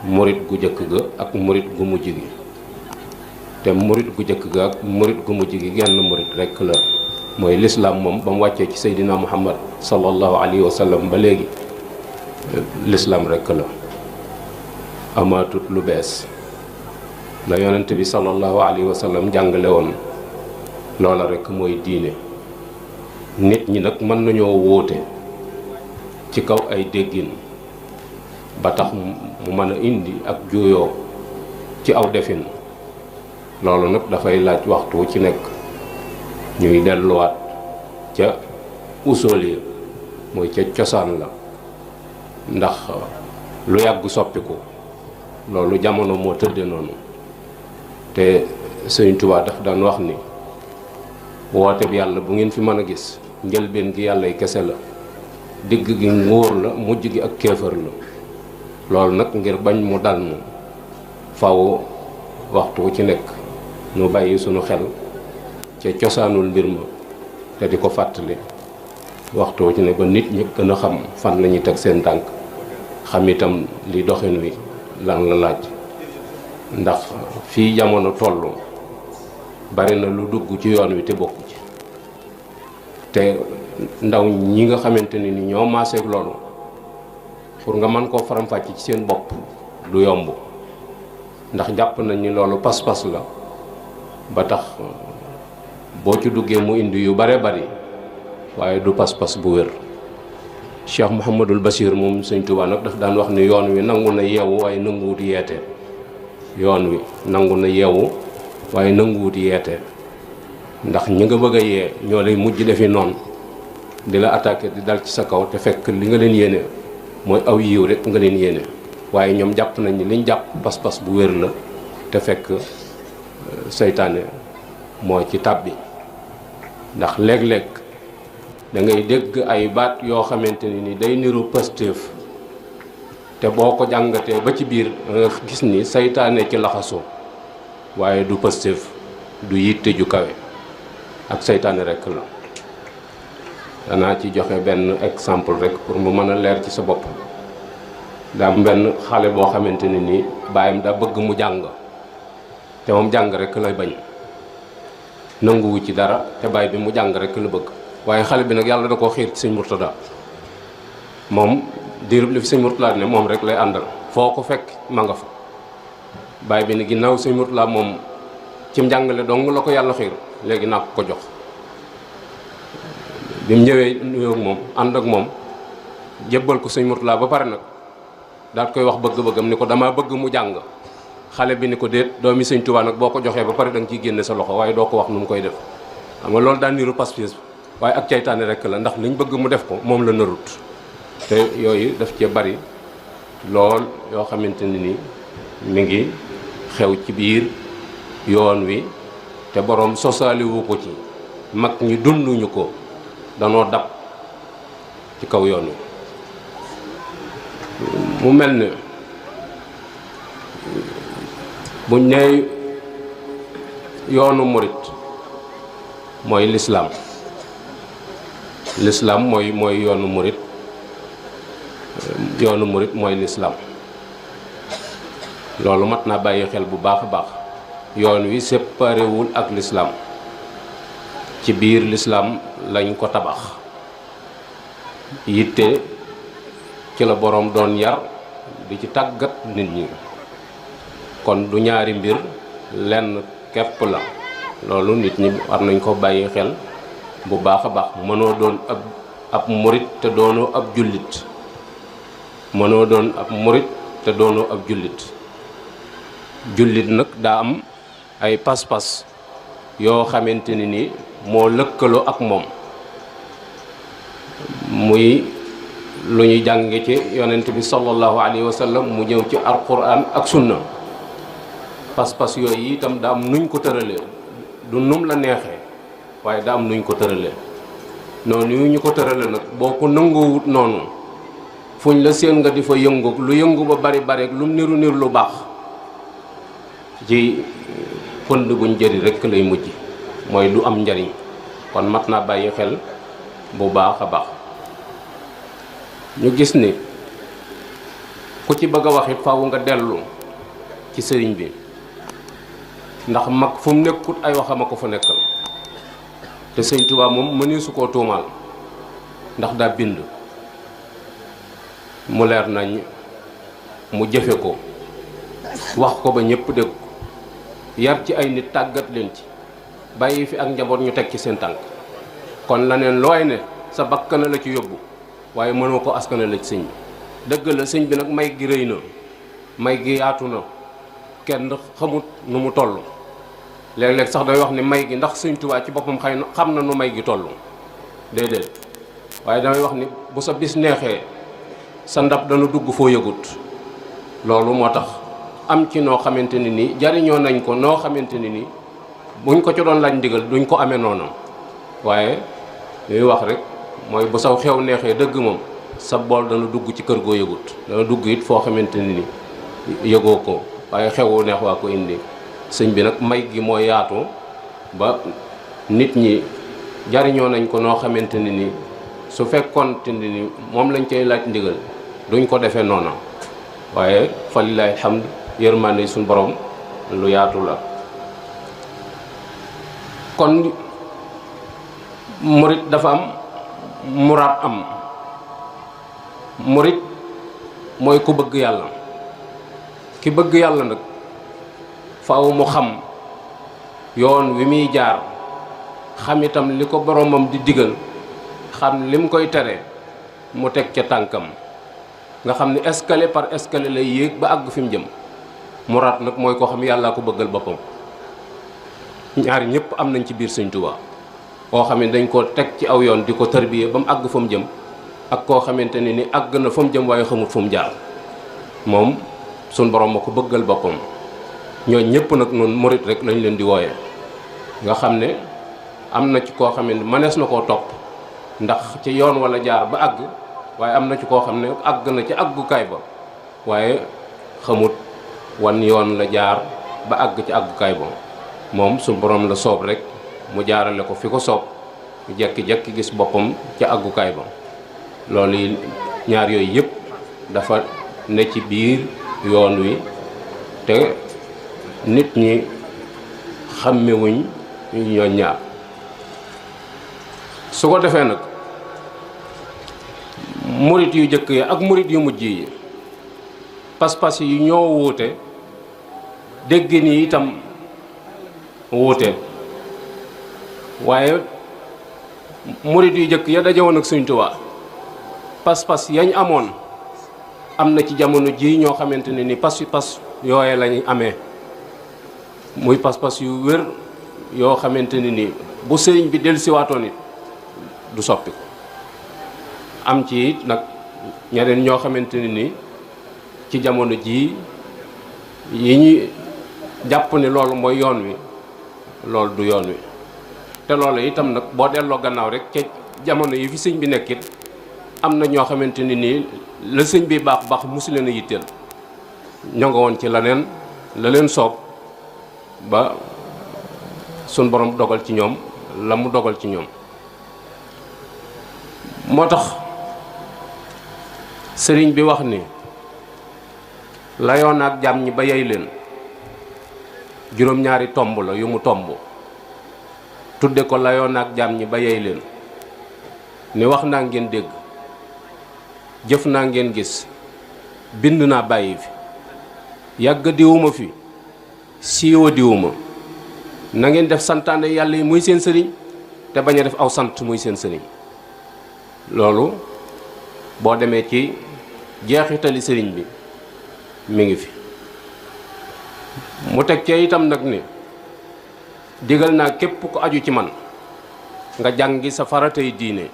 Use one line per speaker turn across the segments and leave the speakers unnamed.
murit gu jëkk ga ak murit gu mujj gi. te murit gu jëkk ga ak murit gu mujj gi genn murit rekk la, mooy lislaam moom ba mu wàccee ci seydina muhammad sallallahu alayhi wa sallam ba léegi lislaam rekk la, amaatut lu bees. la yonent bi sallallahu alayhi wa sallam jàngale woon loola rekk mooy diine. nit ñi nag mën nañoo wóote ci kaw ay déggin ba tax mu mën a indi ak juuyoo ci aw defin. loolu nag dafay laaj waxtu ci nekk ñuy delluwaat ca usool yi, mooy ca cosaan la, ndax lu yàgg soppiku loolu jamono moo tëdde noonu. te Sëñ Tuubaa daf daan wax ni woote bi yàlla bu ngeen fi mën a gis njëlbeen gi yàlla kese la, digg gi nguur la, mujj gi ak kéefër la. loolu nag ngir bañ mu dal mu faw waxtu ci nekk nu bàyyi sunu xel ca cosaanul mbir ma te di ko fàttali waxtu ci ne ba nit ñi gën a xam fan la ñuy teg seen tànk, xam itam li doxin wi lan la laaj. ndax fii jamono tollu bari na lu dugg ci yoon wi te bokku ci, te ndaw ñi nga xamante ni ñoo maaseeg loolu pour nga mën koo faram-fàcc ci seen bopp du yomb, ndax jàpp nañ ni loolu pas-pas la ba tax boo ci duggee mu indi yu bare bari waaye du pas-pas bu wér. Cheikh Mouhamadul Bachir moom Sëñ Tuubaa nag daf daan wax ni yoon wi nangu na yeewu waaye nanguwut yeete. yoon wi nangu na yeewu waaye nanguwut yeete, ndax ñi nga bëgg a yee ñoo lay mujj defi noonu di la attaqué di dal ci sa kaw, te fekk li nga leen yéene mooy aw yiw rek nga leen yéene. waaye ñoom jàpp nañ ni liñ jàpp pas-pas bu wér la, te fekk seytaane moo ci tàbbi. ndax léeg-léeg da ngay dégg ay baat yoo xamante ni day niru Pastef, te boo ko jàngatee ba ci biir nga gis ni seytaane ci laxasoo, waaye du Pastef, du yitte ju kawe, ak seytaane rekk la. danaa ci joxe benn exemple rek pour mu mën a leer ci sa bopp. daa am benn xale boo xamante ni nii baayam daa bëgg mu jàng, te moom jàng rekk lay bañ, nanguwu ci dara, te baay bi mu jàng rekk la bëgg. waaye xale bi nag yàlla da koo xiir ci Sëñ Murtada, moom diirub li fi Sëñ Murtada ne moom rek lay àndal, foo ko fekk ma nga fa. baay bi ni ginnaaw Sëñ Murtada moom ci njàngale dong la ko yàlla xiir, léegi naa ko jox. bi mu ñëwee nuyoo ak moom, ànd ak moom, jébbal ko Sëñ Murtada ba pare nag daal koy wax bëgg-bëggam ni ko damaa bëgg mu jàng. xale bi ni ko déet, doomi Sëñ Tuubaa nag boo ko joxee ba pare da nga ciy génne sa loxo, waaye doo ko wax nu mu koy def. xam nga loolu daan niru pas-pas, waaye ak caytaane rekk la, ndax liñ bëgg mu def ko moom la narut. te yooyu daf cee bari lool yoo xamante ni mi ngi xew ci biir yoon wi, te boroom sosaaliwu ko ci, mag ñi dunduñu ko, danoo dab ci kaw yoon wi. mu mel ne buñ nee yoonu murit mooy lislaam mooy yoonu murit, yoonu murit mooy lislaam. loolu mat naa bàyyi xel bu baax a baax. yoon wi séparé wul ak lislaam, ci biir lislaam lañ ko tabax. yitte ci la boroom doon yar di ci tàggat nit ñi, kon du ñaari mbir, lenn képp la. loolu nit ñi war nañ ko bàyyi xel bu baax a baax. mënoo doon ab murit te doonoo ab jullit, mënoo doon ab murit te doonoo ab jullit. jullit nag daa am ay pas-pas yoo xamante ni moo lëkkaloo ak moom, muy lu ñuy jànge ci yonent bi sallallahu alayhi wa sallam, mu ñëw ci alquran ak sunna. pas-pas yooyu itam daa am nuñ ko tëralee, du num la neexee, waaye daa am nuñ ko tëralee. noonu yu ñu ko tëralee nag boo ko nangoowut noonu, fuñ la seen nga di fa yëngu, lu yëngu ba bari bari lu niru lu baax, ci pënd buñ jëri rekk lay mujj, mooy du am njariñ. kon mat naa bàyyi xel bu baax a baax. ñu gis ni ku ci bëgg a wax it faaw nga dellu ci sëriñ bi ndax mag fu mu nekkut ay waxama ko fa nekkal te sëñ Tuubaa moom mëni su koo tuumaal ndax daa bind mu leer nañ mu jëfe ko wax ko ba ñëpp dégg ko yar ci ay nit tàggat leen ci bàyyi fi ak njaboot ñu teg ci seen tànk kon la neen looy ne sa bakkana la ci yóbbu waaye mënoo ko askana la ci sëñ bi dëgg la sëñ bi nag may gi rëy na may gi yaatu na kenn xamut nu mu toll léeg-léeg sax day wax ni may gi ndax sëñ Tuubaa ci boppam xëy na xam na nu may gi toll déedéet waaye damay wax ni bu sa bis neexee sa ndab dana dugg foo yëgut loolu moo tax am ci noo xamante ni nii jariñoo nañ ko noo xamante ni nii buñ ko ci doon laaj ndigal duñ ko amee noonu waaye ñuy wax rek mooy bu saw xew neexee dëgg moom sa bool dana dugg ci kër goo yëgut dana dugg it foo xamante ni ni yëgoo ko waaye xewu neex waa ko indi sëñ bi nag may gi moo yaatu ba nit ñi jariñoo nañ ko noo xamante ni ni su fekkoon te ni moom lañ cay laaj ndigal duñ ko defee noonu waaye fa lillahi alhamd yërmande suñ borom lu yaatu la kon murit dafa am muraad am murit mooy ku bëgg yàlla ki bëgg yàlla nag faaw mu xam yoon wi muy jaar xam itam li ko boromam di digal xam lim koy tere mu teg ca tànkam nga xam ni escalier par escalier lay yéeg ba àgg fi mu jëm muraad nag mooy koo xam yàllaa ko bëggal boppam ñaari ñëpp am nañ ci biir Sëñ Tuubaa koo xam ne dañ ko teg ci aw yoon di ko tarbiyee ba mu àgg fa mu jëm ak koo xamante ne ni àgg na fa mu jëm waaye xamut fu mu jaar moom suñ borom ma ko bëggal boppam ñoo ñëpp nag noonu murit rek lañ leen di wooye nga xam ne am na ci koo xam ne mënees na koo topp ndax ci yoon wala jaar ba àgg waaye am na ci koo xam ne àgg na ci àggukaay ba waaye xamut wan yoon la jaar ba àgg ci àggukaay ba moom suñ borom la soob rek mu jaarale ko fi ko soob mu jekki-jekki gis boppam ca àggukaay ba loolu yi ñaar yooyu yëpp dafa ne ci biir yoon wi te nit ñi xàmmewuñ ñoo ñaar su ko defee nag murit yu jëkk yi ak murit yu mujj yi pas-pas yi ñoo wuute dégg ni itam wuute waaye murit yu jëkk ya daje woon ak Sëñ Tuubaa pas-pas yañ amoon am na ci jamono ji ñoo xamante ne ni pas yooye lañ amee muy pas-pas yu wér yoo xamante ne ni bu sëriñ bi dellusiwaatoon it du soppi ko am ci it nag ñeneen ñoo xamante ne ni ci jamono ji yi ñuy jàpp ni loolu mooy yoon wi loolu du yoon wi te loolu itam nag boo delloo gannaaw rek ca jamono yi fi sëñ bi nekkit am na ñoo xamante ni nii la sëñ bi baax mosu leen a yitteel ñoo nga woon ci leneen la leen soob ba sun borom dogal ci ñoom la mu dogal ci ñoom moo tax sëriñ bi wax ni layoon ak jàmm ñi ba yey leen juróom-ñaari tomb la yu mu tomb tudde ko layoon ak jàmm ñi ba yey leen ni wax naa ngeen dégg jëf naa ngeen gis bind naa bàyyi fi yàgg diwuma fi siiwa diwuma na ngeen def santaane yàlla yi muy seen sëriñ te bañ a def aw sant muy seen sëriñ loolu boo demee ci jeexitali sëriñ bi mi ngi fi mu teg cee itam nag ni digal naa képp ku aju ci man nga jàngi sa faratay diine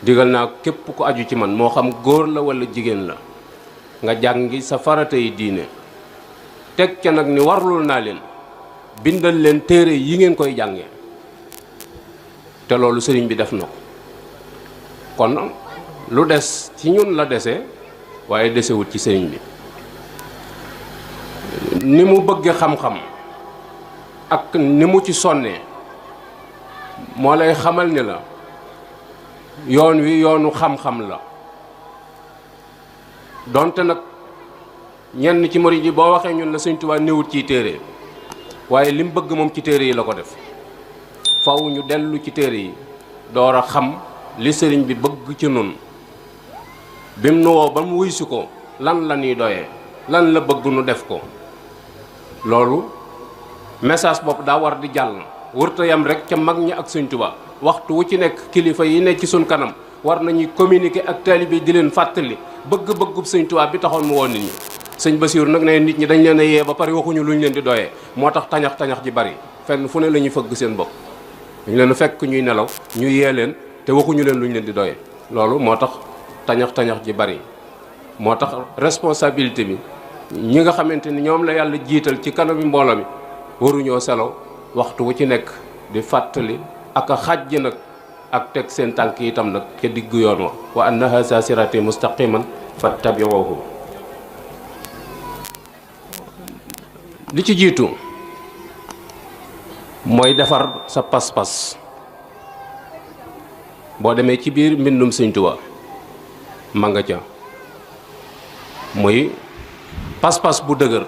digal naa képp ku aju ci man moo xam góor la walla jigéen la nga jàngi sa faratay diine teg ca nag ni warlul naa leen bindal leen téere yi ngeen koy jànge te loolu sëriñ bi def na ko kon lu des ci ñun la dese waaye desewut ci sëriñ bi ni mu bëgge xam-xam ak ni mu ci sonnee moo lay xamal ni la yoon wi yoonu xam-xam la donte nag ñenn ci murid yi boo waxee ñun la Sëñ Tuubaa néewut ciy téere waaye li mu bëgg moom ci téere yi la ko def. faw ñu dellu ci téere yi door a xam li sëriñ bi bëgg ci nun bim nu woo ba mu wuy si ko lan la ñuy doyee lan la bëgg nu def ko. loolu message bopp daa war di jàll wërta yam rek ca mag ñi ak Sëñ Tuubaa waxtu wu ci nekk kilifa yi nekk ci suñ kanam war nañuy communiquer ak taalibe di leen fàttali bëgg-bëggub Sëñ Tuubaa bi taxoon mu woon nit ñi. sëñ Basiiru nag ne nit ñi dañ leen a yee ba pare waxuñu lu ñu leen di doyee moo tax tañax-tañax ji bari fenn fu ne la ñuy fëgg seen bopp. dañ leen fekk ñuy nelaw ñu yee leen te waxuñu leen lu ñu leen di doyee loolu moo tax tañax-tañax ji bari. moo tax responsabilité bi ñi nga xamante ni ñoom la yàlla jiital ci kanami mbooloo mi waruñoo selaw waxtu wu ci nekk di fàttali ak a xàjj nag ak teg seen tànk itam nag ca diggu yoon wa anna haza sirati mustaqiman fattabi'uhu. li ci jiitu mooy defar sa pas-pas. boo demee ci biir mbindum Sëñ Tuubaa ma nga ca muy pas-pas bu dëgër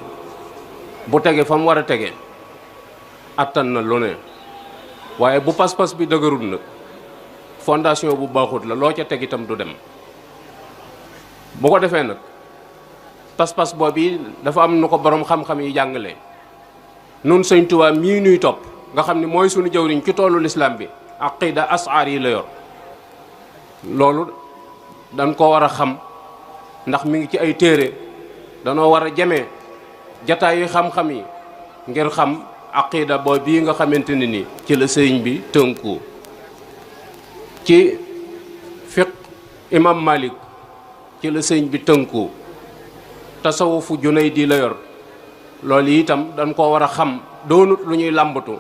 bu tege fa mu war a tege attan na lu ne waaye bu pas-pas bi dëgërul nag fondation bu baaxut la loo ca teg itam du dem. bu ko defee nag pas-pas boobu dafa am nu ko borom xam-xam yi jàngale nun Sëñ Tuubaa mii nuy topp nga xam ni mooy sunu jawriñ ci toolu lislaam bi aqida as'ar yi la yor. loolu dañ ko war a xam ndax mi ngi ci ay téere danoo war a jamee jataayu xam-xam yi ngir xam aqida boobu bii nga xamante ne ni ci la sëriñ bi tënku. ci fiq imam Malik ci la sëriñ bi tënku. tasawufu Junaydi la yor loolu itam dañ koo war a xam doonut lu ñuy làmbatu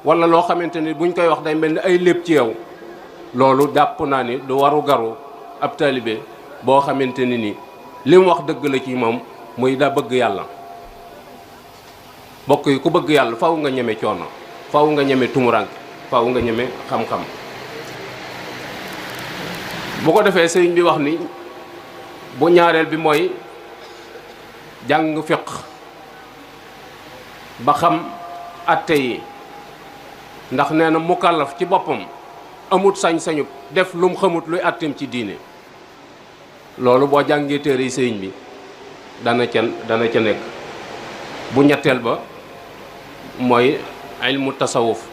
wala loo xamante ni buñ koy wax day mel ni ay lépp ci yow. loolu jàpp naa ni du waru garu ab taalibe boo xamante ni ni li mu wax dëgg la ci moom muy daa bëgg yàlla. bokk yi ku bëgg yàlla faw nga ñeme coono faw nga ñeme tumuranke faw nga ñeme xam-xam. bu ko defee sëriñ bi wax ni bu ñaareel bi mooy jàng fiq ba xam atte yi ndax nee na mukallaf ci boppam amut sañ-sañu def lum xamut luy atteem ci diine. loolu boo jàngee téere yi sëriñ bi dana ca nekk. bu ñetteel ba mooy ilmu tasawuf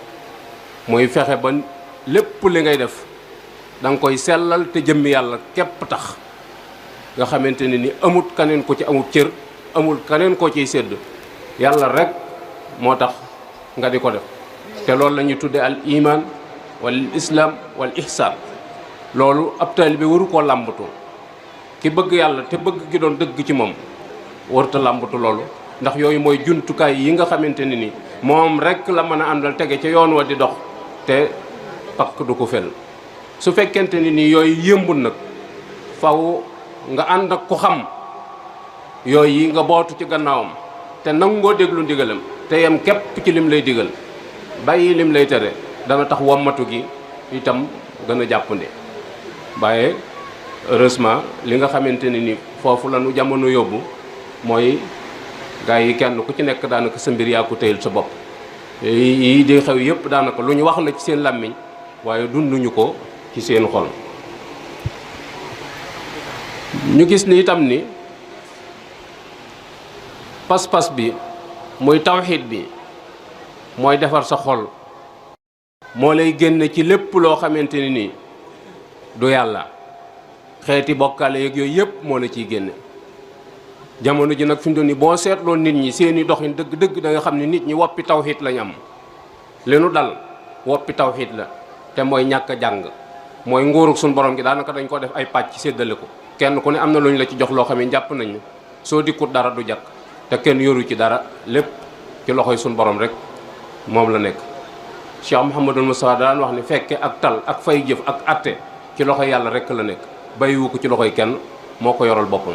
mooy fexe ba lépp li ngay def da nga koy sellal te jëmmi yàlla képp tax nga xamante ne ni amut kaneen ko ci amut cër amul kaneen koo ciy sédd yàlla rek moo tax nga di ko def. te loolu la ñuy tudde al iman wal islam wal ihsan. loolu ab taalibe waru koo làmbatu ki bëgg yàlla te bëgg gi doon dëgg ci moom warta làmbatu loolu ndax yooyu mooy jumtukaay yi nga xamante ne ni moom rek la mën a àndal tege ca yoon wa di dox te pakk du ko fel. su fekkente ni nii yooyu yëmbul nag faw nga ànd ak ku xam yooyu yi nga bootu ci gannaawam te nangoo déglu ndigalam te yem képp ci lim lay digal bàyyi lim lay tere dana tax wommatu gi itam gën a jàppandi. waaye heureusement li nga xamante ne ni foofu la nu jamono yóbbu mooy gaa yi kenn ku ci nekk daanaka sa mbir yaa ko téyel sa bopp. yi di xew yëpp daanaka lu ñu wax la ci seen làmmiñ waaye dunduñu ko ci seen xol. ñu gis ni itam ni pas-pas bi muy tawxiid bi mooy defar sa xol moo lay génne ci lépp loo xamante ni nii du yàlla. xeeti bokkaale yeeg yooyu yëpp moo la ciy génne. jamono ji nag fi mu doon ni boo seetloo nit ñi seeni doxin dëgg-dëgg da nga xam ne nit ñi woppi tawxiid lañ am. li nu dal woppi tawxiid la te mooy ñàkk a jàng mooy nguurug suñu borom gi daanaka dañ ko def ay pàcc séddale ko kenn ku ne am na lu ñu la ci jox loo xam ne jàpp nañu soo dikkut dara du jàkk te kenn yoru ci dara lépp ci loxoy suñu borom rek moom la nekk. Cheikh Mouhamadul Moustapha daan wax ni fekke ak tal ak fay jëf ak atte ci loxoy yàlla rek la nekk bàyyiwu ko ci loxoy kenn moo ko yoral boppam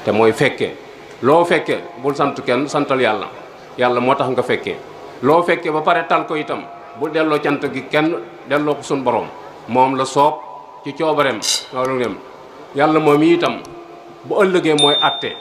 te mooy fekkee. loo fekkee bul sant kenn santal yàlla yàlla moo tax nga fekkee loo fekkee ba pare tal ko itam bul delloo cant gi kenn delloo ko suñu borom moom la soob ci coobareem loolu ngeen yàlla moom yi itam bu ëllëgee mooy àtte